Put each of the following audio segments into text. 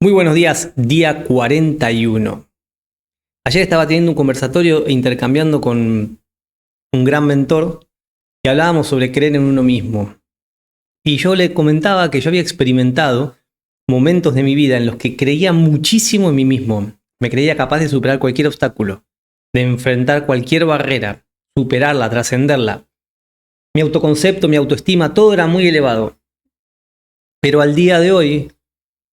Muy buenos días, día 41. Ayer estaba teniendo un conversatorio e intercambiando con un gran mentor y hablábamos sobre creer en uno mismo. Y yo le comentaba que yo había experimentado momentos de mi vida en los que creía muchísimo en mí mismo. Me creía capaz de superar cualquier obstáculo, de enfrentar cualquier barrera, superarla, trascenderla. Mi autoconcepto, mi autoestima, todo era muy elevado. Pero al día de hoy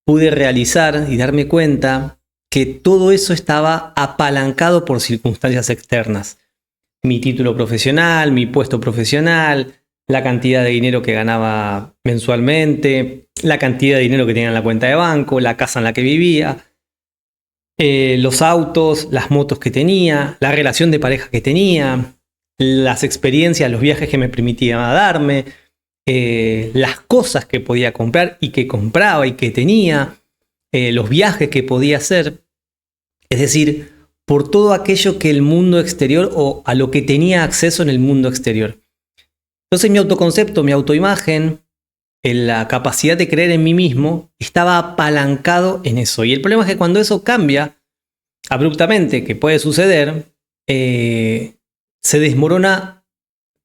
pude realizar y darme cuenta que todo eso estaba apalancado por circunstancias externas. Mi título profesional, mi puesto profesional, la cantidad de dinero que ganaba mensualmente, la cantidad de dinero que tenía en la cuenta de banco, la casa en la que vivía, los autos, las motos que tenía, la relación de pareja que tenía, las experiencias, los viajes que me permitía darme, las cosas que podía comprar y que compraba y que tenía, los viajes que podía hacer. Es decir, por todo aquello que el mundo exterior o a lo que tenía acceso en el mundo exterior. Entonces mi autoconcepto, mi autoimagen, la capacidad de creer en mí mismo estaba apalancado en eso. Y el problema es que cuando eso cambia abruptamente, que puede suceder, se desmorona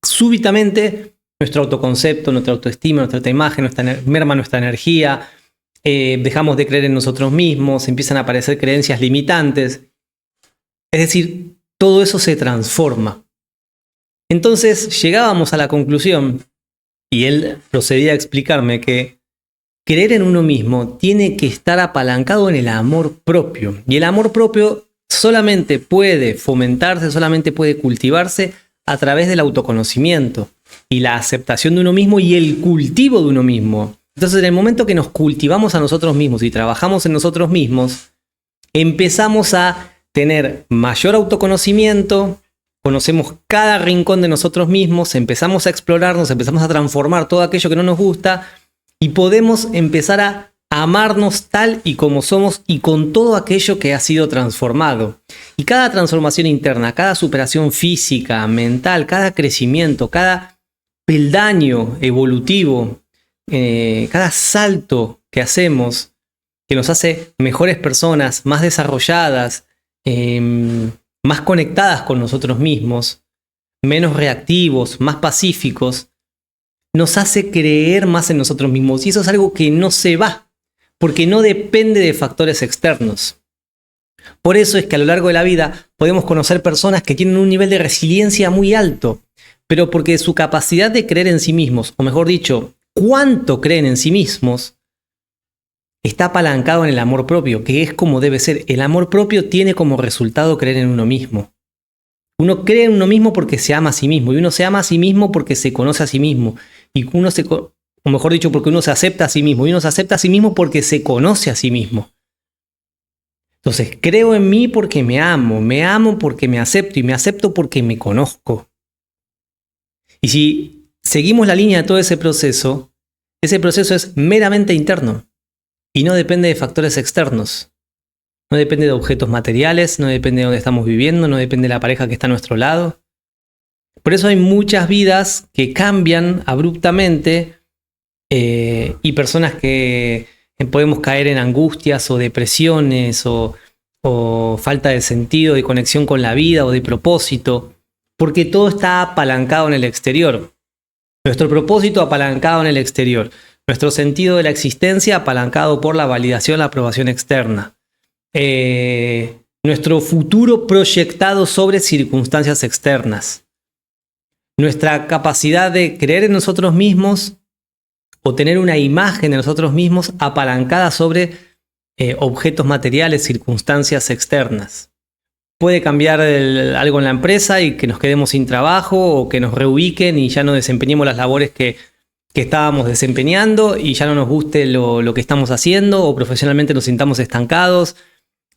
súbitamente nuestro autoconcepto, nuestra autoestima, nuestra autoimagen, merma nuestra energía, dejamos de creer en nosotros mismos, empiezan a aparecer creencias limitantes. Es decir, todo eso se transforma. Entonces llegábamos a la conclusión, y él procedía a explicarme que creer en uno mismo tiene que estar apalancado en el amor propio. Y el amor propio solamente puede fomentarse, solamente puede cultivarse a través del autoconocimiento y la aceptación de uno mismo y el cultivo de uno mismo. Entonces, en el momento que nos cultivamos a nosotros mismos y trabajamos en nosotros mismos, empezamos a tener mayor autoconocimiento, conocemos cada rincón de nosotros mismos, empezamos a explorarnos, empezamos a transformar todo aquello que no nos gusta y podemos empezar a amarnos tal y como somos y con todo aquello que ha sido transformado. Y cada transformación interna, cada superación física, mental, cada crecimiento, cada peldaño evolutivo, cada salto que hacemos, que nos hace mejores personas, más desarrolladas, más conectadas con nosotros mismos, menos reactivos, más pacíficos, nos hace creer más en nosotros mismos. Y eso es algo que no se va, porque no depende de factores externos. Por eso es que a lo largo de la vida podemos conocer personas que tienen un nivel de resiliencia muy alto, pero porque su capacidad de creer en sí mismos, o mejor dicho, cuánto creen en sí mismos, está apalancado en el amor propio, que es como debe ser. El amor propio tiene como resultado creer en uno mismo. Uno cree en uno mismo porque se ama a sí mismo, y uno se ama a sí mismo porque se conoce a sí mismo, y o mejor dicho, porque uno se acepta a sí mismo, y uno se acepta a sí mismo porque se conoce a sí mismo. Entonces, creo en mí porque me amo porque me acepto, y me acepto porque me conozco. Y si seguimos la línea de todo ese proceso es meramente interno y no depende de factores externos. No depende de objetos materiales, no depende de dónde estamos viviendo, no depende de la pareja que está a nuestro lado. Por eso hay muchas vidas que cambian abruptamente y personas que podemos caer en angustias o depresiones o falta de sentido, de conexión con la vida o de propósito, porque todo está apalancado en el exterior. Nuestro propósito apalancado en el exterior. Nuestro sentido de la existencia apalancado por la validación, la aprobación externa. Nuestro futuro proyectado sobre circunstancias externas. Nuestra capacidad de creer en nosotros mismos o tener una imagen de nosotros mismos apalancada sobre objetos materiales, circunstancias externas. Puede cambiar algo en la empresa y que nos quedemos sin trabajo o que nos reubiquen y ya no desempeñemos las labores que estábamos desempeñando y ya no nos guste lo que estamos haciendo o profesionalmente nos sintamos estancados,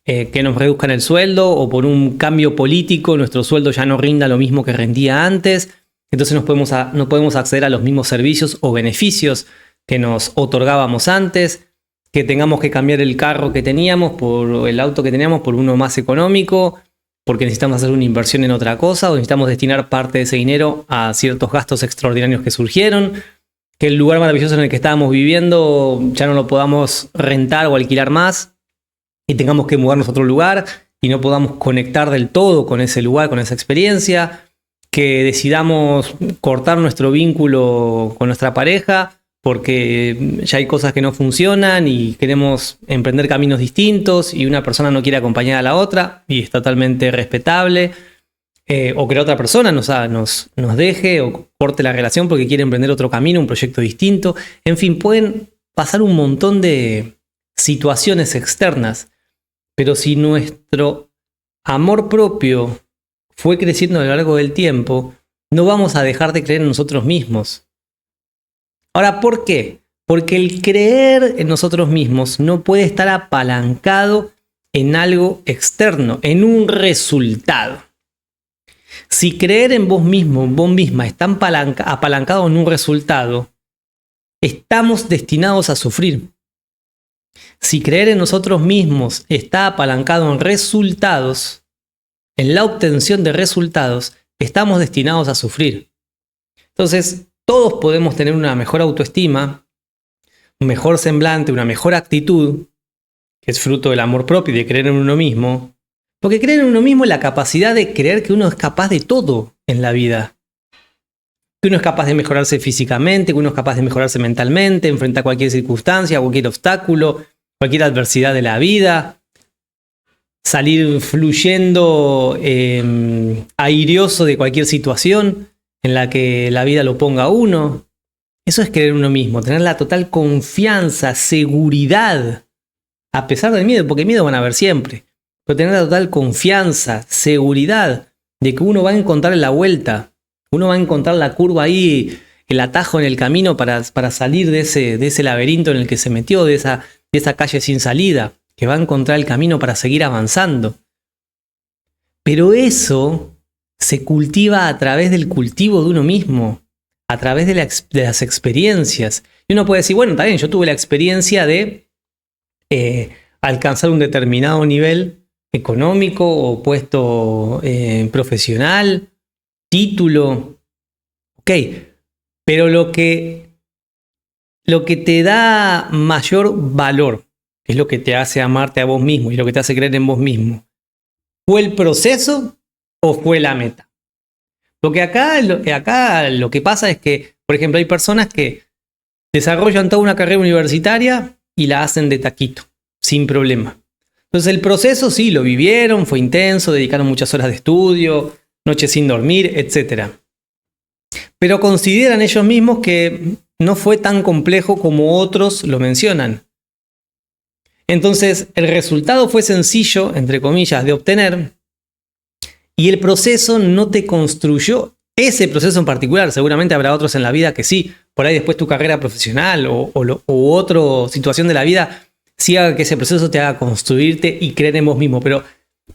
que nos reduzcan el sueldo o por un cambio político nuestro sueldo ya no rinda lo mismo que rendía antes. Entonces no podemos acceder a los mismos servicios o beneficios que nos otorgábamos antes, que tengamos que cambiar el carro que teníamos por el auto que teníamos por uno más económico, porque necesitamos hacer una inversión en otra cosa o necesitamos destinar parte de ese dinero a ciertos gastos extraordinarios que surgieron, que el lugar maravilloso en el que estábamos viviendo ya no lo podamos rentar o alquilar más y tengamos que mudarnos a otro lugar y no podamos conectar del todo con ese lugar, con esa experiencia, que decidamos cortar nuestro vínculo con nuestra pareja porque ya hay cosas que no funcionan y queremos emprender caminos distintos y una persona no quiere acompañar a la otra y es totalmente respetable. O que la otra persona nos deje o corte la relación porque quiere emprender otro camino, un proyecto distinto. En fin, pueden pasar un montón de situaciones externas, pero si nuestro amor propio fue creciendo a lo largo del tiempo, no vamos a dejar de creer en nosotros mismos. Ahora, ¿por qué? Porque el creer en nosotros mismos no puede estar apalancado en algo externo, en un resultado. Si creer en vos mismo, vos misma, está apalancado en un resultado, estamos destinados a sufrir. Si creer en nosotros mismos está apalancado en resultados, en la obtención de resultados, estamos destinados a sufrir. Entonces, todos podemos tener una mejor autoestima, un mejor semblante, una mejor actitud, que es fruto del amor propio y de creer en uno mismo. Porque creer en uno mismo es la capacidad de creer que uno es capaz de todo en la vida. Que uno es capaz de mejorarse físicamente, que uno es capaz de mejorarse mentalmente, enfrentar cualquier circunstancia, cualquier obstáculo, cualquier adversidad de la vida. Salir fluyendo airioso de cualquier situación en la que la vida lo ponga a uno. Eso es creer en uno mismo, tener la total confianza, seguridad, a pesar del miedo, porque miedo van a haber siempre. Pero tener la total confianza, seguridad de que uno va a encontrar la vuelta, uno va a encontrar la curva ahí, el atajo en el camino para salir de ese laberinto en el que se metió, de esa calle sin salida, que va a encontrar el camino para seguir avanzando. Pero eso se cultiva a través del cultivo de uno mismo, a través de las experiencias. Y uno puede decir, bueno, está bien, yo tuve la experiencia de alcanzar un determinado nivel económico o puesto profesional, título. Ok, pero lo que te da mayor valor, que es lo que te hace amarte a vos mismo y lo que te hace creer en vos mismo, ¿fue el proceso o fue la meta? Porque acá lo que pasa es que, por ejemplo, hay personas que desarrollan toda una carrera universitaria y la hacen de taquito, sin problema. Entonces el proceso sí, lo vivieron, fue intenso, dedicaron muchas horas de estudio, noches sin dormir, etc. Pero consideran ellos mismos que no fue tan complejo como otros lo mencionan. Entonces el resultado fue sencillo, entre comillas, de obtener, y el proceso no te construyó ese proceso en particular. Seguramente habrá otros en la vida que sí, por ahí después tu carrera profesional u otra situación de la vida sí haga que ese proceso te haga construirte y creer en vos mismo. Pero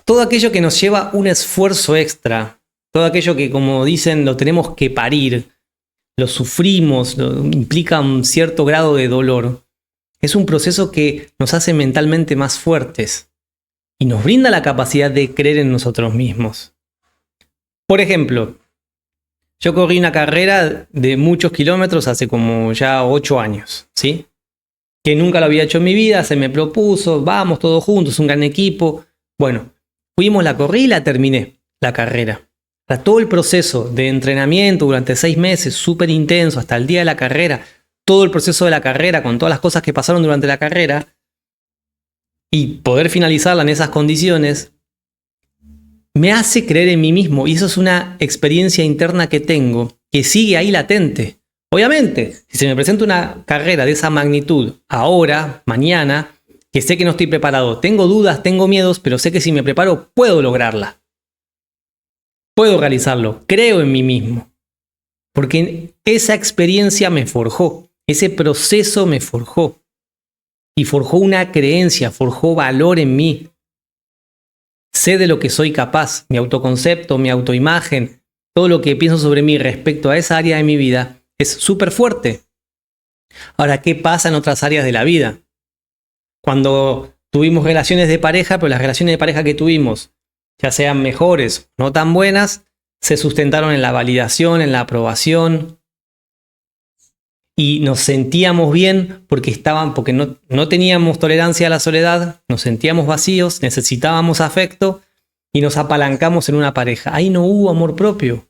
todo aquello que nos lleva un esfuerzo extra, todo aquello que, como dicen, lo tenemos que parir, lo sufrimos, implica un cierto grado de dolor, es un proceso que nos hace mentalmente más fuertes y nos brinda la capacidad de creer en nosotros mismos. Por ejemplo, yo corrí una carrera de muchos kilómetros hace como ya 8 años, ¿sí? Que nunca lo había hecho en mi vida, se me propuso, vamos todos juntos, un gran equipo. Bueno, fuimos, la corrí y la terminé, la carrera. Todo el proceso de entrenamiento durante 6 meses, súper intenso, hasta el día de la carrera, todo el proceso de la carrera, con todas las cosas que pasaron durante la carrera, y poder finalizarla en esas condiciones, me hace creer en mí mismo. Y eso es una experiencia interna que tengo, que sigue ahí latente. Obviamente, si se me presenta una carrera de esa magnitud, ahora, mañana, que sé que no estoy preparado, tengo dudas, tengo miedos, pero sé que si me preparo, puedo lograrla. Puedo realizarlo, creo en mí mismo. Porque esa experiencia me forjó, ese proceso me forjó. Y forjó una creencia, forjó valor en mí. Sé de lo que soy capaz, mi autoconcepto, mi autoimagen, todo lo que pienso sobre mí respecto a esa área de mi vida es súper fuerte. Ahora, ¿qué pasa en otras áreas de la vida? Cuando tuvimos relaciones de pareja, pero las relaciones de pareja que tuvimos, ya sean mejores o no tan buenas, se sustentaron en la validación, en la aprobación, y nos sentíamos bien porque no teníamos tolerancia a la soledad, nos sentíamos vacíos, necesitábamos afecto y nos apalancamos en una pareja. Ahí no hubo amor propio.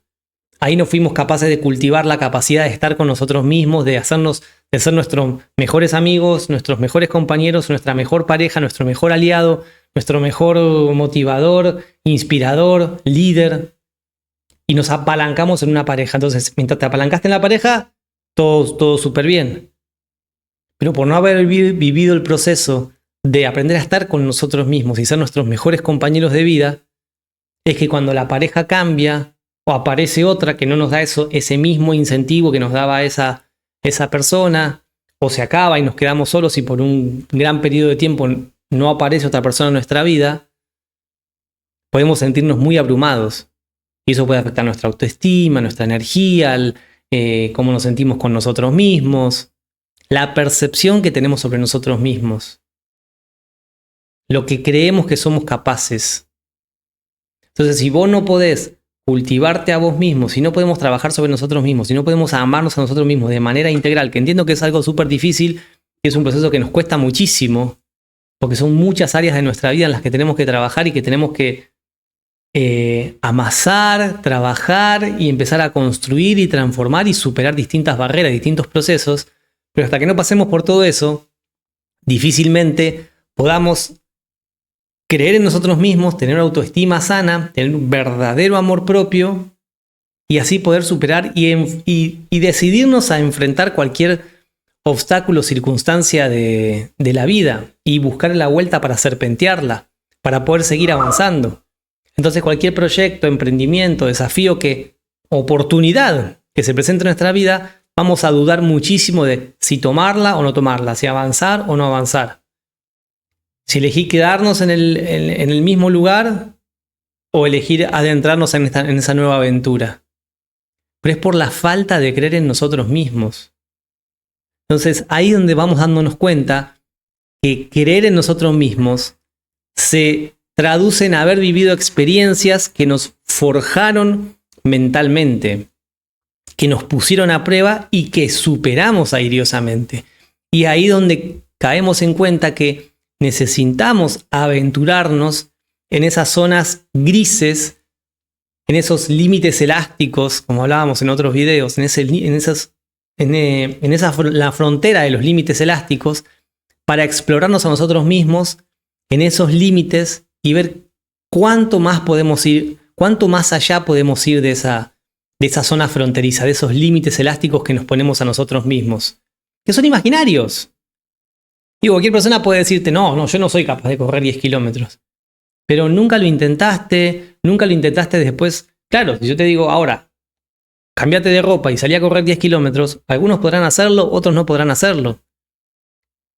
Ahí no fuimos capaces de cultivar la capacidad de estar con nosotros mismos, de ser nuestros mejores amigos, nuestros mejores compañeros, nuestra mejor pareja, nuestro mejor aliado, nuestro mejor motivador, inspirador, líder. Y nos apalancamos en una pareja. Entonces, mientras te apalancaste en la pareja, todo súper bien. Pero por no haber vivido el proceso de aprender a estar con nosotros mismos y ser nuestros mejores compañeros de vida, es que cuando la pareja cambia o aparece otra que no nos da ese mismo incentivo que nos daba esa persona, o se acaba y nos quedamos solos y por un gran periodo de tiempo no aparece otra persona en nuestra vida, podemos sentirnos muy abrumados. Y eso puede afectar nuestra autoestima, nuestra energía, cómo nos sentimos con nosotros mismos, la percepción que tenemos sobre nosotros mismos, lo que creemos que somos capaces. Entonces, si vos no podés cultivarte a vos mismo, si no podemos trabajar sobre nosotros mismos, si no podemos amarnos a nosotros mismos de manera integral, que entiendo que es algo súper difícil, que es un proceso que nos cuesta muchísimo, porque son muchas áreas de nuestra vida en las que tenemos que trabajar y que tenemos que amasar, trabajar y empezar a construir y transformar y superar distintas barreras, distintos procesos, pero hasta que no pasemos por todo eso, difícilmente podamos creer en nosotros mismos, tener una autoestima sana, tener un verdadero amor propio y así poder superar y decidirnos a enfrentar cualquier obstáculo o circunstancia de la vida y buscar la vuelta para serpentearla, para poder seguir avanzando. Entonces cualquier proyecto, emprendimiento, desafío, oportunidad que se presente en nuestra vida, vamos a dudar muchísimo de si tomarla o no tomarla, si avanzar o no avanzar. Si elegir quedarnos en el mismo lugar o elegir adentrarnos en esa nueva aventura. Pero es por la falta de creer en nosotros mismos. Entonces ahí es donde vamos dándonos cuenta que creer en nosotros mismos se traduce en haber vivido experiencias que nos forjaron mentalmente, que nos pusieron a prueba y que superamos airiosamente. Y ahí donde caemos en cuenta que necesitamos aventurarnos en esas zonas grises, en esos límites elásticos, como hablábamos en otros videos, la frontera de los límites elásticos, para explorarnos a nosotros mismos en esos límites y ver cuánto más podemos ir, cuánto más allá podemos ir de esa zona fronteriza, de esos límites elásticos que nos ponemos a nosotros mismos, que son imaginarios. Digo, cualquier persona puede decirte, no, yo no soy capaz de correr 10 kilómetros. Pero nunca lo intentaste después. Claro, si yo te digo ahora, cámbiate de ropa y salí a correr 10 kilómetros, algunos podrán hacerlo, otros no podrán hacerlo.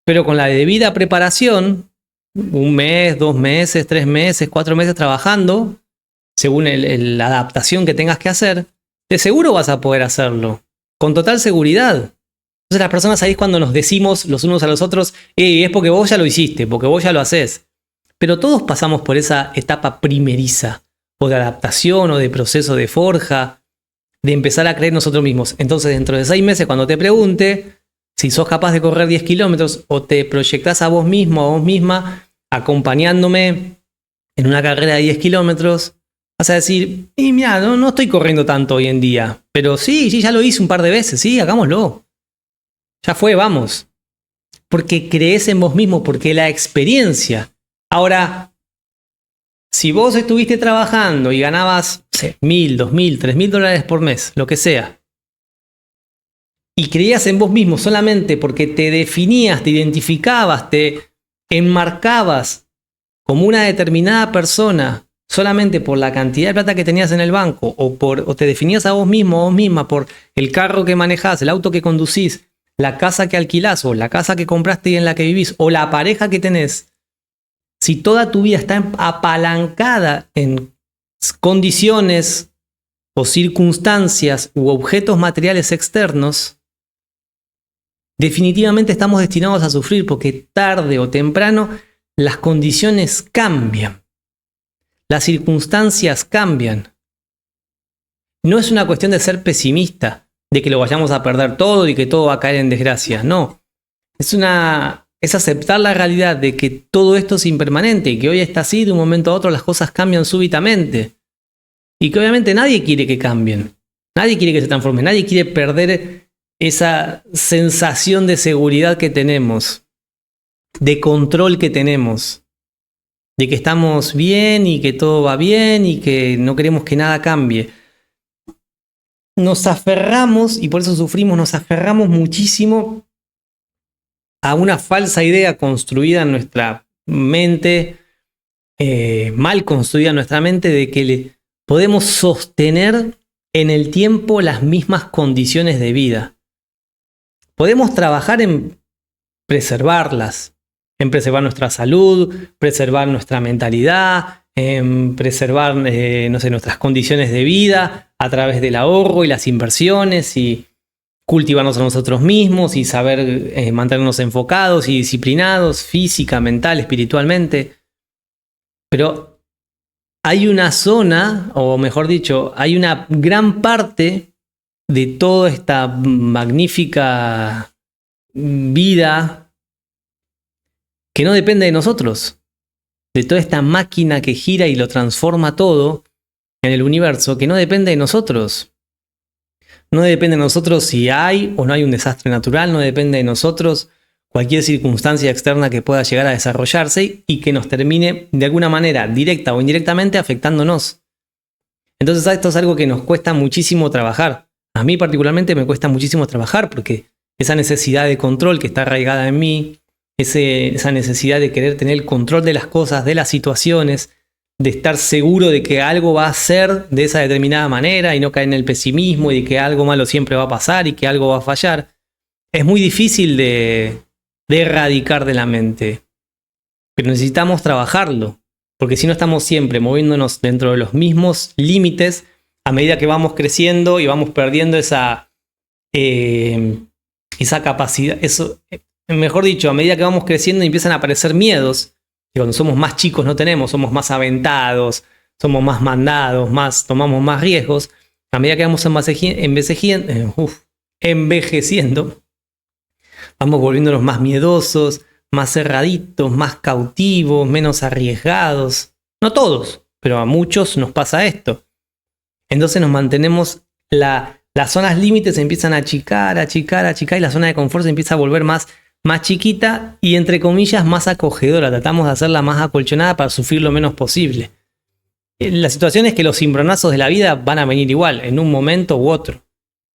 Pero con la debida preparación, 1 mes, 2 meses, 3 meses, 4 meses trabajando, según la adaptación que tengas que hacer, de seguro vas a poder hacerlo, con total seguridad. Entonces las personas ahí es cuando nos decimos los unos a los otros, es porque vos ya lo hiciste, porque vos ya lo hacés. Pero todos pasamos por esa etapa primeriza, o de adaptación, o de proceso de forja, de empezar a creer en nosotros mismos. Entonces dentro de 6 meses, cuando te pregunte si sos capaz de correr 10 kilómetros, o te proyectás a vos mismo, a vos misma, acompañándome en una carrera de 10 kilómetros, vas a decir, mira, no estoy corriendo tanto hoy en día, pero sí, ya lo hice un par de veces, sí, hagámoslo. Ya fue, vamos. Porque crees en vos mismo, porque la experiencia. Ahora, si vos estuviste trabajando y ganabas, no sé, $1,000, $2,000, $3,000 por mes, lo que sea, y creías en vos mismo solamente porque te definías, te identificabas, te enmarcabas como una determinada persona solamente por la cantidad de plata que tenías en el banco o te definías a vos mismo o vos misma por el carro que manejás, el auto que conducís, la casa que alquilás o la casa que compraste y en la que vivís o la pareja que tenés, si toda tu vida está apalancada en condiciones o circunstancias u objetos materiales externos, definitivamente estamos destinados a sufrir porque tarde o temprano las condiciones cambian. Las circunstancias cambian. No es una cuestión de ser pesimista, de que lo vayamos a perder todo y que todo va a caer en desgracia. No. Es aceptar la realidad de que todo esto es impermanente y que hoy está así, de un momento a otro las cosas cambian súbitamente. Y que obviamente nadie quiere que cambien. Nadie quiere que se transformen. Nadie quiere perder esa sensación de seguridad que tenemos, de control que tenemos, de que estamos bien y que todo va bien y que no queremos que nada cambie. Nos aferramos, y por eso sufrimos, nos aferramos muchísimo a una falsa idea construida en nuestra mente, mal construida en nuestra mente, de que podemos sostener en el tiempo las mismas condiciones de vida. Podemos trabajar en preservarlas, en preservar nuestra salud, preservar nuestra mentalidad, en preservar nuestras condiciones de vida a través del ahorro y las inversiones y cultivarnos a nosotros mismos y saber mantenernos enfocados y disciplinados física, mental, espiritualmente. Pero hay una zona, o mejor dicho, hay una gran parte de toda esta magnífica vida que no depende de nosotros, de toda esta máquina que gira y lo transforma todo en el universo, que no depende de nosotros. No depende de nosotros si hay o no hay un desastre natural, no depende de nosotros cualquier circunstancia externa que pueda llegar a desarrollarse y que nos termine de alguna manera, directa o indirectamente, afectándonos. Entonces esto es algo que nos cuesta muchísimo trabajar. A mí particularmente me cuesta muchísimo trabajar porque esa necesidad de control que está arraigada en mí, esa necesidad de querer tener el control de las cosas, de las situaciones, de estar seguro de que algo va a ser de esa determinada manera y no caer en el pesimismo y de que algo malo siempre va a pasar y que algo va a fallar, es muy difícil de erradicar de la mente. Pero necesitamos trabajarlo, porque si no estamos siempre moviéndonos dentro de los mismos límites a medida que vamos creciendo y vamos perdiendo esa capacidad. Mejor dicho, a medida que vamos creciendo empiezan a aparecer miedos. Y cuando somos más chicos no tenemos, somos más aventados, somos más mandados, tomamos más riesgos. A medida que vamos envejeciendo, vamos volviéndonos más miedosos, más cerraditos, más cautivos, menos arriesgados. No todos, pero a muchos nos pasa esto. Entonces nos mantenemos, las zonas límites se empiezan a achicar y la zona de confort se empieza a volver más chiquita y entre comillas más acogedora. Tratamos de hacerla más acolchonada para sufrir lo menos posible. La situación es que los cimbronazos de la vida van a venir igual, en un momento u otro.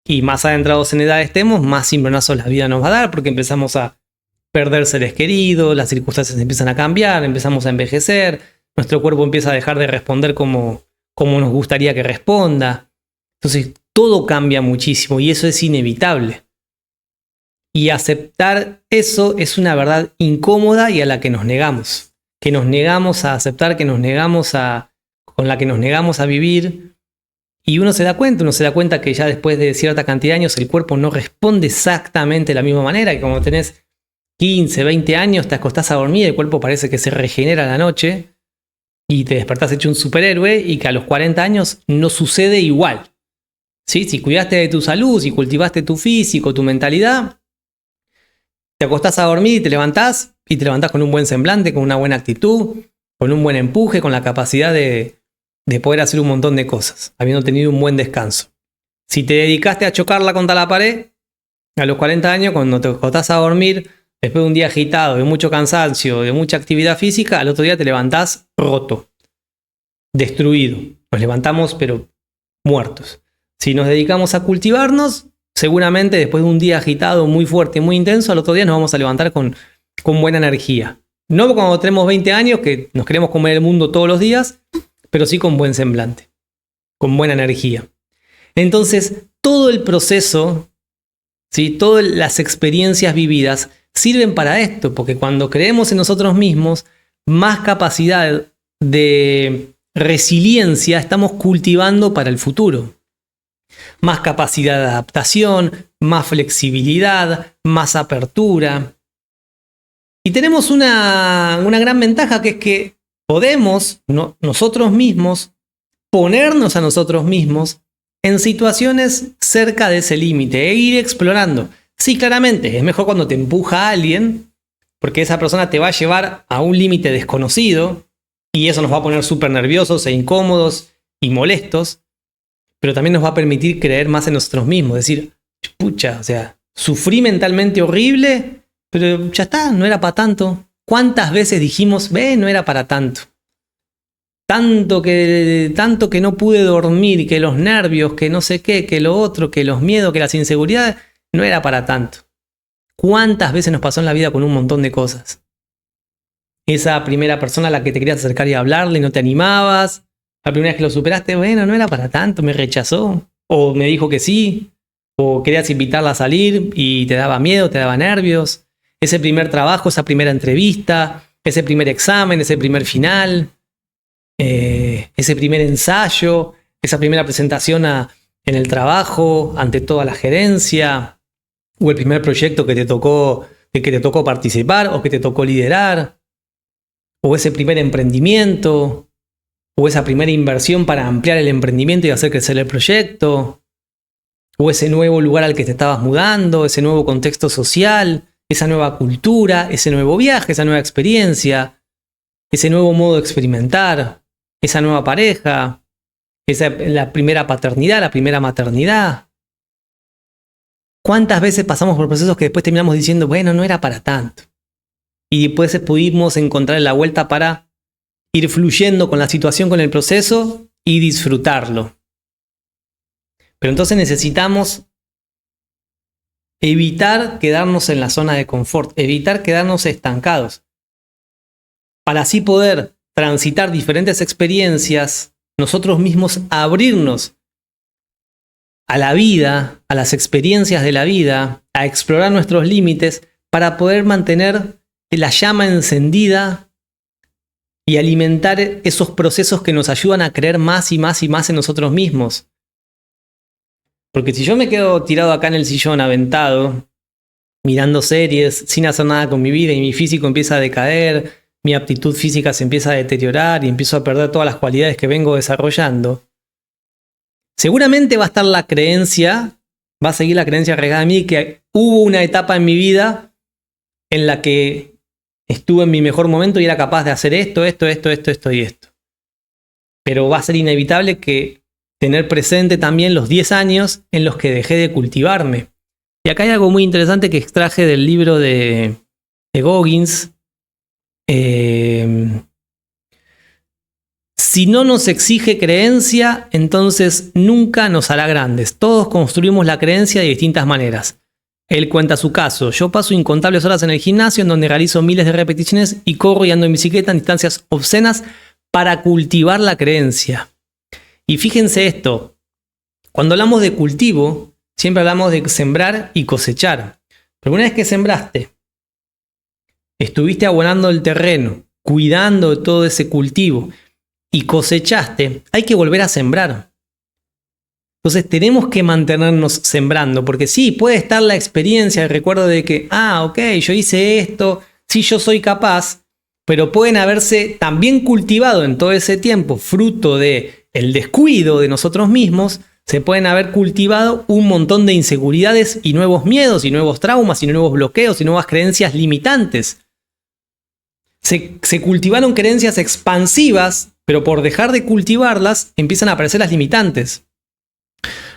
Y más adentrados en edad estemos, más cimbronazos la vida nos va a dar porque empezamos a perder seres queridos, las circunstancias empiezan a cambiar, empezamos a envejecer, nuestro cuerpo empieza a dejar de responder como nos gustaría que responda. Entonces todo cambia muchísimo y eso es inevitable. Y aceptar eso es una verdad incómoda y a la que nos negamos. Que nos negamos a aceptar, con la que nos negamos a vivir. Y uno se da cuenta que ya después de cierta cantidad de años el cuerpo no responde exactamente de la misma manera. Que cuando tenés 15, 20 años te acostás a dormir y el cuerpo parece que se regenera a la noche. Y te despertás hecho un superhéroe y que a los 40 años no sucede igual. ¿Sí? Si cuidaste de tu salud, si cultivaste tu físico, tu mentalidad, te acostás a dormir y te levantás con un buen semblante, con una buena actitud, con un buen empuje, con la capacidad de poder hacer un montón de cosas, habiendo tenido un buen descanso. Si te dedicaste a chocarla contra la pared, a los 40 años, cuando te acostás a dormir, después de un día agitado, de mucho cansancio, de mucha actividad física, al otro día te levantás roto, destruido. Nos levantamos pero muertos. Si nos dedicamos a cultivarnos, seguramente después de un día agitado, muy fuerte, muy intenso, al otro día nos vamos a levantar con buena energía. No cuando tenemos 20 años, que nos queremos comer el mundo todos los días, pero sí con buen semblante, con buena energía. Entonces, todo el proceso, ¿sí? Todas las experiencias vividas sirven para esto, porque cuando creemos en nosotros mismos, más capacidad de resiliencia estamos cultivando para el futuro. Más capacidad de adaptación, más flexibilidad, más apertura. Y tenemos una gran ventaja, que es que podemos nosotros mismos ponernos a nosotros mismos en situaciones cerca de ese límite e ir explorando. Sí, claramente, es mejor cuando te empuja a alguien, porque esa persona te va a llevar a un límite desconocido y eso nos va a poner súper nerviosos e incómodos y molestos, pero también nos va a permitir creer más en nosotros mismos, decir, pucha, o sea, sufrí mentalmente horrible, pero ya está, no era para tanto. ¿Cuántas veces dijimos, no era para tanto? Tanto que no pude dormir, que los nervios, que no sé qué, que lo otro, que los miedos, que las inseguridades, no era para tanto. ¿Cuántas veces nos pasó en la vida con un montón de cosas? Esa primera persona a la que te querías acercar y hablarle y no te animabas. La primera vez que lo superaste, no era para tanto, me rechazó. O me dijo que sí. O querías invitarla a salir y te daba miedo, te daba nervios. Ese primer trabajo, esa primera entrevista, ese primer examen, ese primer final, ese primer ensayo, esa primera presentación en el trabajo, ante toda la gerencia, o el primer proyecto que te tocó participar o que te tocó liderar, o ese primer emprendimiento, o esa primera inversión para ampliar el emprendimiento y hacer crecer el proyecto, o ese nuevo lugar al que te estabas mudando, ese nuevo contexto social, esa nueva cultura, ese nuevo viaje, esa nueva experiencia, ese nuevo modo de experimentar, esa nueva pareja, la primera paternidad, la primera maternidad. ¿Cuántas veces pasamos por procesos que después terminamos diciendo, no era para tanto? Y después pudimos encontrar la vuelta para ir fluyendo con la situación, con el proceso y disfrutarlo. Pero entonces necesitamos evitar quedarnos en la zona de confort, evitar quedarnos estancados. Para así poder transitar diferentes experiencias, nosotros mismos abrirnos a la vida, a las experiencias de la vida, a explorar nuestros límites para poder mantener la llama encendida y alimentar esos procesos que nos ayudan a creer más y más y más en nosotros mismos. Porque si yo me quedo tirado acá en el sillón, aventado, mirando series, sin hacer nada con mi vida y mi físico empieza a decaer, mi aptitud física se empieza a deteriorar y empiezo a perder todas las cualidades que vengo desarrollando, seguramente va a estar la creencia, va a seguir la creencia arraigada en mí que hubo una etapa en mi vida en la que estuve en mi mejor momento y era capaz de hacer esto y esto. Pero va a ser inevitable que tener presente también los 10 años en los que dejé de cultivarme. Y acá hay algo muy interesante que extraje del libro de Goggins. Si no nos exige creencia, entonces nunca nos hará grandes. Todos construimos la creencia de distintas maneras. Él cuenta su caso. Yo paso incontables horas en el gimnasio en donde realizo miles de repeticiones y corro y ando en bicicleta en distancias obscenas para cultivar la creencia. Y fíjense esto, cuando hablamos de cultivo, siempre hablamos de sembrar y cosechar. Pero una vez que sembraste, estuviste abonando el terreno, cuidando de todo ese cultivo y cosechaste, hay que volver a sembrar. Entonces tenemos que mantenernos sembrando, porque sí, puede estar la experiencia, el recuerdo de que, ok, yo hice esto, sí, yo soy capaz, pero pueden haberse también cultivado en todo ese tiempo, fruto de el descuido de nosotros mismos, se pueden haber cultivado un montón de inseguridades y nuevos miedos y nuevos traumas y nuevos bloqueos y nuevas creencias limitantes. Se cultivaron creencias expansivas, pero por dejar de cultivarlas empiezan a aparecer las limitantes.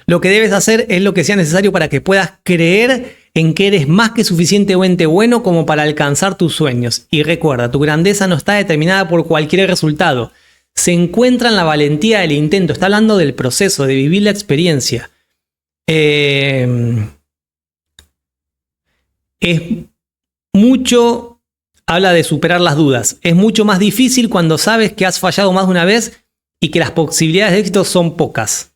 Lo que debes hacer es lo que sea necesario para que puedas creer en que eres más que suficientemente bueno como para alcanzar tus sueños. Y recuerda, tu grandeza no está determinada por cualquier resultado. Se encuentra en la valentía del intento. Está hablando del proceso, de vivir la experiencia. Es mucho, habla de superar las dudas. Es mucho más difícil cuando sabes que has fallado más de una vez y que las posibilidades de éxito son pocas.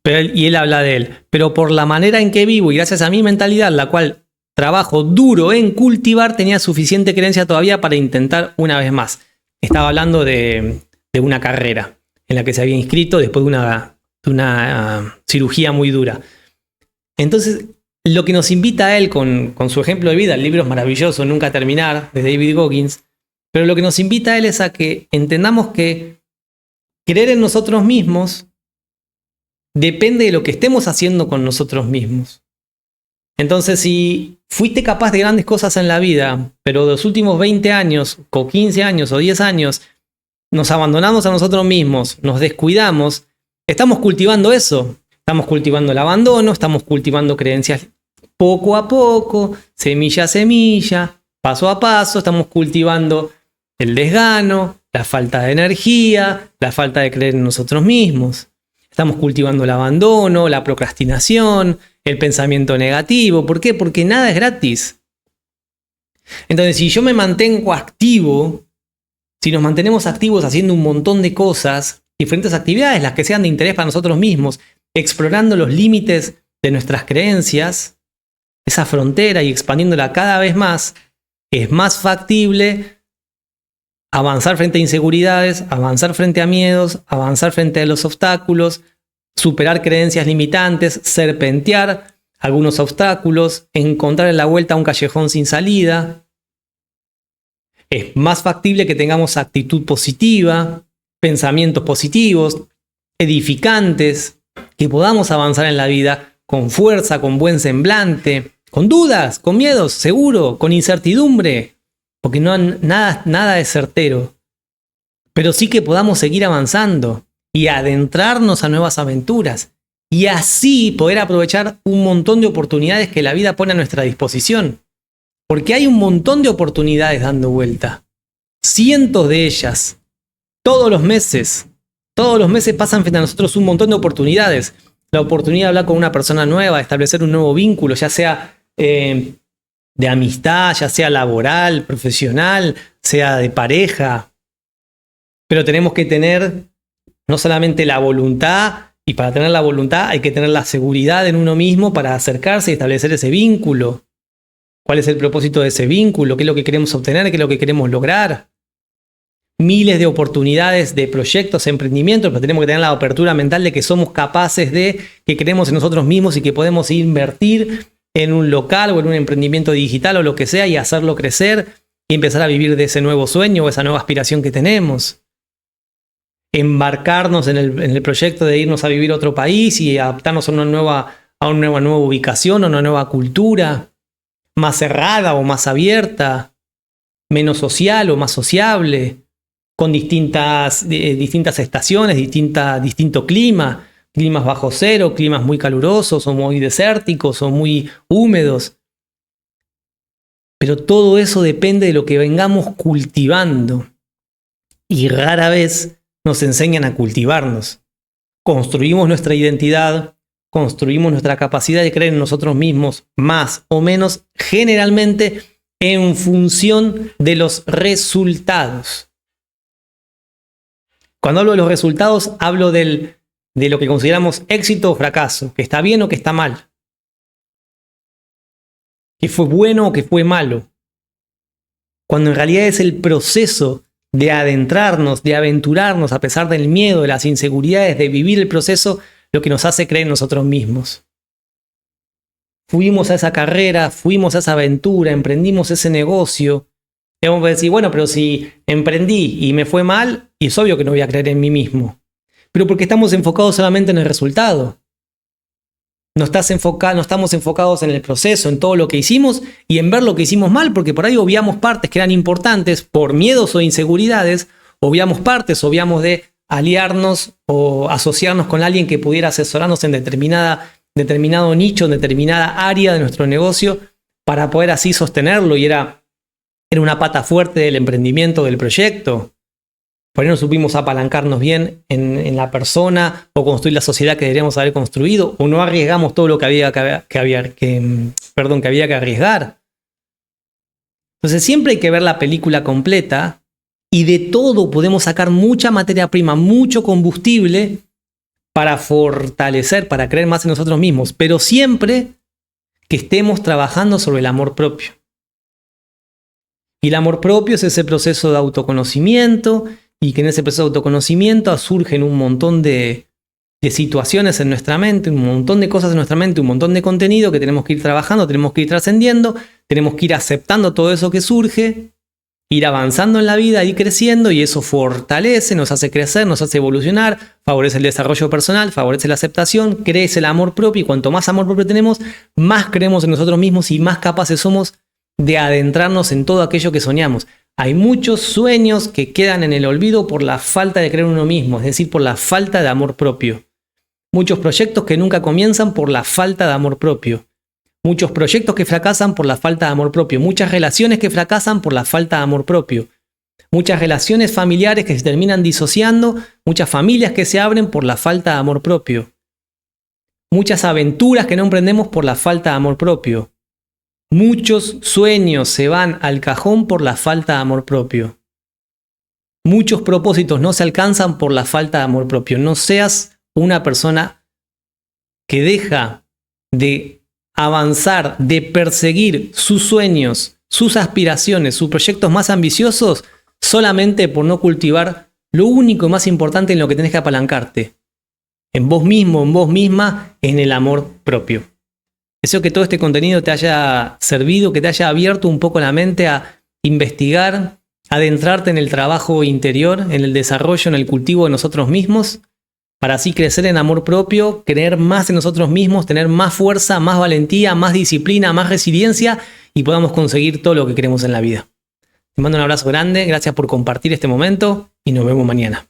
Y él habla de él. Pero por la manera en que vivo y gracias a mi mentalidad, la cual trabajo duro en cultivar, tenía suficiente creencia todavía para intentar una vez más. Estaba hablando de una carrera en la que se había inscrito después de una cirugía muy dura. Entonces, lo que nos invita a él con su ejemplo de vida, el libro es maravilloso, Nunca Terminar, de David Goggins, pero lo que nos invita a él es a que entendamos que creer en nosotros mismos depende de lo que estemos haciendo con nosotros mismos. Entonces, si fuiste capaz de grandes cosas en la vida, pero de los últimos 20 años, o 15 años, o 10 años, nos abandonamos a nosotros mismos, nos descuidamos, estamos cultivando eso. Estamos cultivando el abandono, estamos cultivando creencias poco a poco, semilla a semilla, paso a paso, estamos cultivando el desgano, la falta de energía, la falta de creer en nosotros mismos. Estamos cultivando el abandono, la procrastinación, el pensamiento negativo. ¿Por qué? Porque nada es gratis. Entonces, si yo me mantengo activo, si nos mantenemos activos haciendo un montón de cosas, diferentes actividades, las que sean de interés para nosotros mismos, explorando los límites de nuestras creencias, esa frontera y expandiéndola cada vez más, es más factible avanzar frente a inseguridades, avanzar frente a miedos, avanzar frente a los obstáculos, superar creencias limitantes, serpentear algunos obstáculos, encontrar en la vuelta un callejón sin salida. Es más factible que tengamos actitud positiva, pensamientos positivos, edificantes, que podamos avanzar en la vida con fuerza, con buen semblante, con dudas, con miedos, seguro, con incertidumbre, porque nada es certero. Pero sí que podamos seguir avanzando y adentrarnos a nuevas aventuras y así poder aprovechar un montón de oportunidades que la vida pone a nuestra disposición. Porque hay un montón de oportunidades dando vuelta. Cientos de ellas. Todos los meses pasan frente a nosotros un montón de oportunidades. La oportunidad de hablar con una persona nueva, de establecer un nuevo vínculo, ya sea de amistad, ya sea laboral, profesional, sea de pareja. Pero tenemos que tener no solamente la voluntad, y para tener la voluntad hay que tener la seguridad en uno mismo para acercarse y establecer ese vínculo. ¿Cuál es el propósito de ese vínculo? ¿Qué es lo que queremos obtener? ¿Qué es lo que queremos lograr? Miles de oportunidades de proyectos, emprendimientos, pero tenemos que tener la apertura mental de que somos capaces de, que creemos en nosotros mismos y que podemos invertir en un local o en un emprendimiento digital o lo que sea y hacerlo crecer y empezar a vivir de ese nuevo sueño o esa nueva aspiración que tenemos. Embarcarnos en el proyecto de irnos a vivir a otro país y adaptarnos a una nueva ubicación, a una nueva cultura, más cerrada o más abierta, menos social o más sociable, con distintas estaciones, distinto clima, climas bajo cero, climas muy calurosos o muy desérticos o muy húmedos. Pero todo eso depende de lo que vengamos cultivando. Y rara vez nos enseñan a cultivarnos. Construimos nuestra identidad, construimos nuestra capacidad de creer en nosotros mismos, más o menos, generalmente en función de los resultados. Cuando hablo de los resultados, hablo de lo que consideramos éxito o fracaso, que está bien o que está mal, que fue bueno o que fue malo. Cuando en realidad es el proceso de adentrarnos, de aventurarnos a pesar del miedo, de las inseguridades, de vivir el proceso, lo que nos hace creer en nosotros mismos. Fuimos a esa carrera, fuimos a esa aventura, emprendimos ese negocio. Y vamos a decir, bueno, pero si emprendí y me fue mal, y es obvio que no voy a creer en mí mismo. Pero porque estamos enfocados solamente en el resultado. No estamos enfocados en el proceso, en todo lo que hicimos y en ver lo que hicimos mal, porque por ahí obviamos partes que eran importantes por miedos o inseguridades, obviamos partes, de aliarnos o asociarnos con alguien que pudiera asesorarnos en determinado nicho, en determinada área de nuestro negocio para poder así sostenerlo y era una pata fuerte del emprendimiento del proyecto. Por ahí no supimos apalancarnos bien en la persona o construir la sociedad que deberíamos haber construido o no arriesgamos todo lo que había que arriesgar. Entonces siempre hay que ver la película completa y de todo podemos sacar mucha materia prima, mucho combustible para fortalecer, para creer más en nosotros mismos, pero siempre que estemos trabajando sobre el amor propio. Y el amor propio es ese proceso de autoconocimiento y que en ese proceso de autoconocimiento surgen un montón de situaciones en nuestra mente, un montón de cosas en nuestra mente, un montón de contenido que tenemos que ir trabajando, tenemos que ir trascendiendo, tenemos que ir aceptando todo eso que surge ir avanzando en la vida, ir creciendo, y eso fortalece, nos hace crecer, nos hace evolucionar, favorece el desarrollo personal, favorece la aceptación, crece el amor propio, y cuanto más amor propio tenemos, más creemos en nosotros mismos y más capaces somos de adentrarnos en todo aquello que soñamos. Hay muchos sueños que quedan en el olvido por la falta de creer en uno mismo, es decir, por la falta de amor propio. Muchos proyectos que nunca comienzan por la falta de amor propio. Muchos proyectos que fracasan por la falta de amor propio. Muchas relaciones que fracasan por la falta de amor propio. Muchas relaciones familiares que se terminan disociando. Muchas familias que se abren por la falta de amor propio. Muchas aventuras que no emprendemos por la falta de amor propio. Muchos sueños se van al cajón por la falta de amor propio. Muchos propósitos no se alcanzan por la falta de amor propio. No seas una persona que deja de avanzar, de perseguir sus sueños, sus aspiraciones, sus proyectos más ambiciosos, solamente por no cultivar lo único y más importante en lo que tenés que apalancarte. En vos mismo, en vos misma, en el amor propio. Deseo que todo este contenido te haya servido, que te haya abierto un poco la mente a investigar, adentrarte en el trabajo interior, en el desarrollo, en el cultivo de nosotros mismos, para así crecer en amor propio, creer más en nosotros mismos, tener más fuerza, más valentía, más disciplina, más resiliencia, y podamos conseguir todo lo que queremos en la vida. Te mando un abrazo grande, gracias por compartir este momento y nos vemos mañana.